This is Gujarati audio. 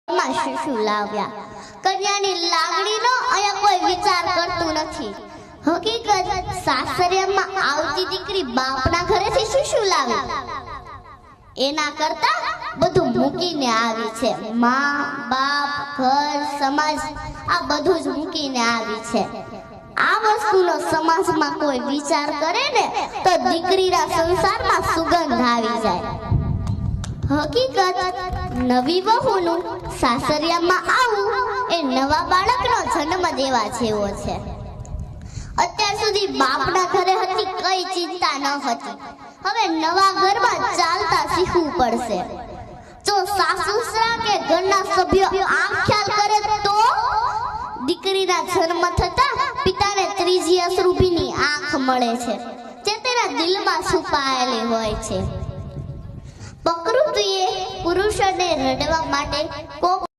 માં શિશુ લાવ્યા। કન્યાની લાગણીનો અહીંયા કોઈ વિચાર કરતું નથી। હકીકત સાસરિયામાં આવતી દીકરી બાપના ઘરેથી શિશુ લાવે એના કરતા બધું મૂકીને આવી છે। માં બાપ ઘર સમાજ આ બધું જ મૂકીને આવી છે। આ વસ્તુનો સમાજમાં કોઈ વિચાર કરે ને તો દીકરીના સંસારમાં સુગંધ આવી જાય। હકીકત નવી વહુનું સાસરિયામાં આવું એ નવા બાળકનો જન્મ દેવા જેવો છે। અત્યાર સુધી બાપના ઘરે હતી કઈ ચિંતા ન હતી, હવે નવા ઘરમાં ચાલતા શીખવું પડશે। જો સાસુસરા કે ઘરના સભ્યો આમ ખ્યાલ કરે તો દીકરીના જન્મ થતા પિતાને ત્રીજી અશ્રુભીની આંખ મળે છે જે તેના દિલમાં છુપાયેલી હોય છે। પ્રકૃતિએ પુરુષોને રડવા માટે કોક